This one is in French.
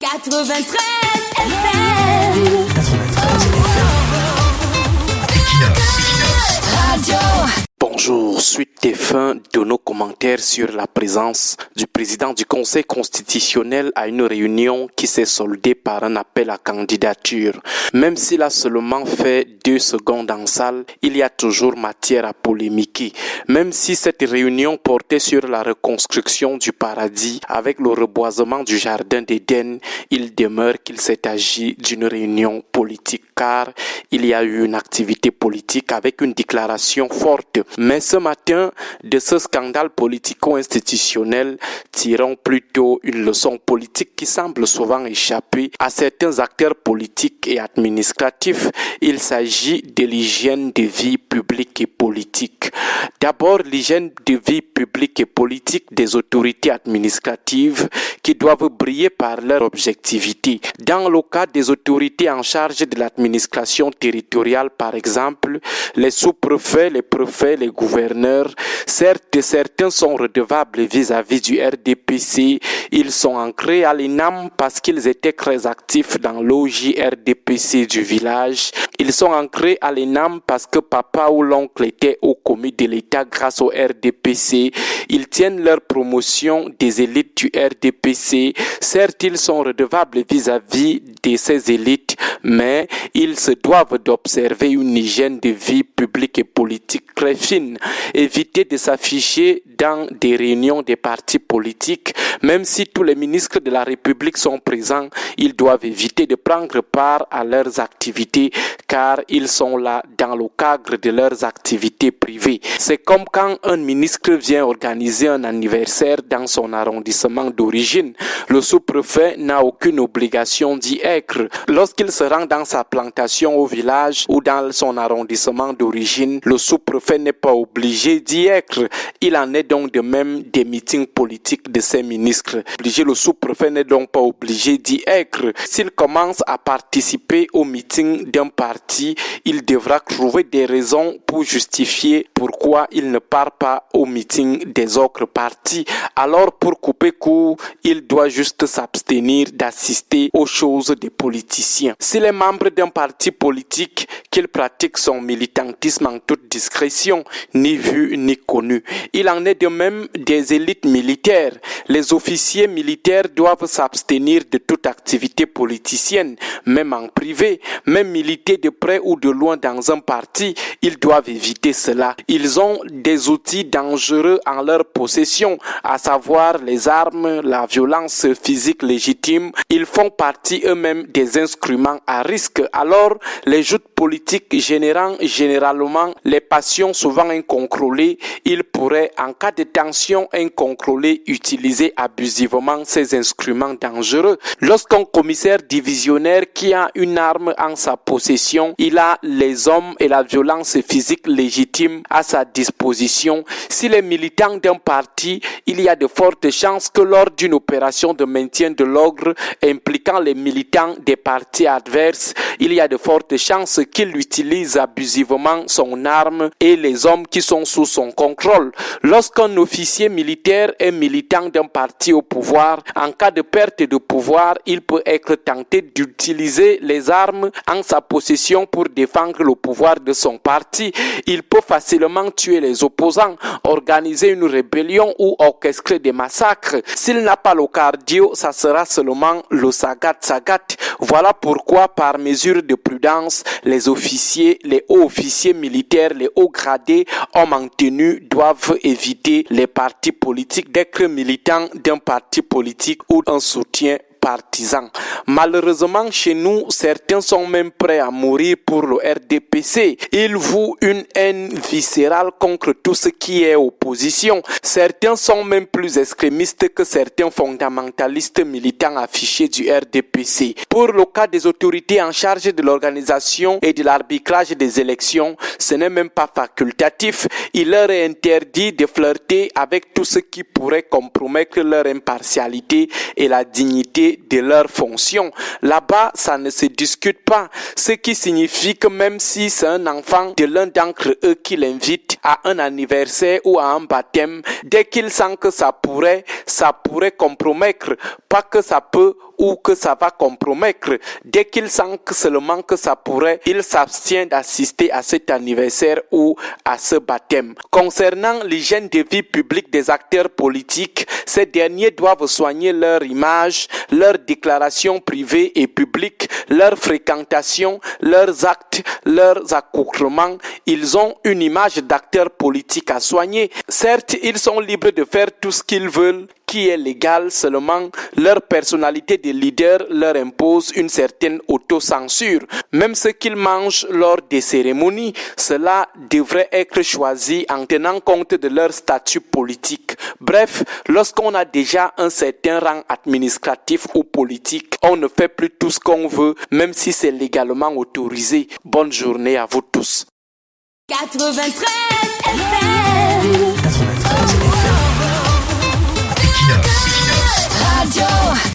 93 FM. Radio. Bonjour, suite des fins de nos commentaires sur la présence du président du Conseil constitutionnel à une réunion qui s'est soldée par un appel à candidature. Même s'il a seulement fait 2 secondes en salle, il y a toujours matière à polémiquer. Même si cette réunion portait sur la reconstruction du paradis avec le reboisement du jardin d'Éden, il demeure qu'il s'est agi d'une réunion politique car il y a eu une activité politique avec une déclaration forte. Mais ce matin, de ce scandale politico-institutionnel, tirons plutôt une leçon politique qui semble souvent échapper à certains acteurs politiques et administratifs. Il s'agit de l'hygiène de vie publique et politique. D'abord, l'hygiène de vie publique et politique des autorités administratives qui doivent briller par leur objectivité. Dans le cas des autorités en charge de l'administration territoriale, par exemple, les sous-préfets, les préfets, les gouverneurs, certes, certains sont redevables vis-à-vis du RDPC. Ils sont ancrés à l'ENAM parce qu'ils étaient très actifs dans l'OJRDPC du village. Ils sont ancrés à l'ENAM parce que papa ou l'oncle était au commis de l'État grâce au RDPC. Ils tiennent leur promotion des élites du RDPC. Certes, ils sont redevables vis-à-vis de ces élites, mais ils se doivent d'observer une hygiène de vie publique et politique très fine. Éviter de s'afficher dans des réunions des partis politiques, même si tous les ministres de la République sont présents, ils doivent éviter de prendre part à leurs activités car ils sont là dans le cadre de leurs activités privées. C'est comme quand un ministre vient organiser un anniversaire dans son arrondissement d'origine. Le sous-préfet n'a aucune obligation d'y être. Lorsqu'il se rend dans sa plantation au village ou dans son arrondissement d'origine, le sous-préfet n'est pas obligé d'y être. Il en est donc de même des meetings politiques de ses ministres. Le sous-préfet n'est donc pas obligé d'y être. S'il commence à participer au meeting d'un parti, il devra trouver des raisons pour justifier pourquoi il ne part pas au meeting des autres partis. Alors, pour couper court, il doit juste s'abstenir d'assister aux choses des politiciens. S'il est membre d'un parti politique, qu'il pratique son militantisme en toute discrétion, ni vu ni connu. Il en est de même des élites militaires. Les officiers militaires doivent s'abstenir de toute activité politicienne, même en privé, même militer de près ou de loin dans un parti, ils doivent éviter cela. Ils ont des outils dangereux en leur possession, à savoir les armes, la violence physique légitime. Ils font partie eux-mêmes des instruments à risque. Alors, les joutes politiques générant généralement les passions souvent incontrôlées, ils pourraient, en cas de tension incontrôlée, utiliser abusivement ces instruments dangereux. Lorsqu'un commissaire divisionnaire qui a une arme en sa possession, il a les hommes et la violence physique légitime à sa disposition. S'il est militant d'un parti, il y a de fortes chances que lors d'une opération de maintien de l'ordre impliquant les militants des partis adverses, il y a de fortes chances qu'il utilise abusivement son arme et les hommes qui sont sous son contrôle. Lorsqu'un officier militaire est militant d'un parti au pouvoir, en cas de perte de pouvoir, il peut être tenté d'utiliser les armes en sa possession pour défendre le pouvoir de son parti. Il peut facilement tuer les opposants, organiser une rébellion ou orchestrer des massacres. S'il n'a pas le cardio, ça sera seulement le sagat. Voilà pourquoi, par mesure de prudence, les officiers, les hauts officiers militaires, les hauts gradés, hommes en tenue, doivent éviter les partis politiques, d'être militants d'un parti politique ou un soutien partisans. Malheureusement, chez nous, certains sont même prêts à mourir pour le RDPC. Ils vouent une haine viscérale contre tout ce qui est opposition. Certains sont même plus extrémistes que certains fondamentalistes militants affichés du RDPC. Pour le cas des autorités en charge de l'organisation et de l'arbitrage des élections, ce n'est même pas facultatif. Il leur est interdit de flirter avec tout ce qui pourrait compromettre leur impartialité et la dignité de leur fonction. Là-bas, ça ne se discute pas, ce qui signifie que même si c'est un enfant de l'un d'entre eux qui l'invite à un anniversaire ou à un baptême, dès qu'il sent que ça pourrait compromettre, pas que ça peut ou que ça va compromettre. Dès qu'il sent seulement que ça pourrait, il s'abstient d'assister à cet anniversaire ou à ce baptême. Concernant l'hygiène de vie publique des acteurs politiques, ces derniers doivent soigner leur image, leurs déclarations privées et publiques, leur fréquentation, leurs actes, leurs accoutrements. Ils ont une image d'acteurs politiques à soigner. Certes, ils sont libres de faire tout ce qu'ils veulent, qui est légal, seulement leur personnalité de leader leur impose une certaine autocensure. Même ce qu'ils mangent lors des cérémonies, cela devrait être choisi en tenant compte de leur statut politique. Bref, lorsqu'on a déjà un certain rang administratif ou politique, on ne fait plus tout ce qu'on veut, même si c'est légalement autorisé. Bonne journée à vous tous. 93 FM. 93 FM. Equinox. Radio.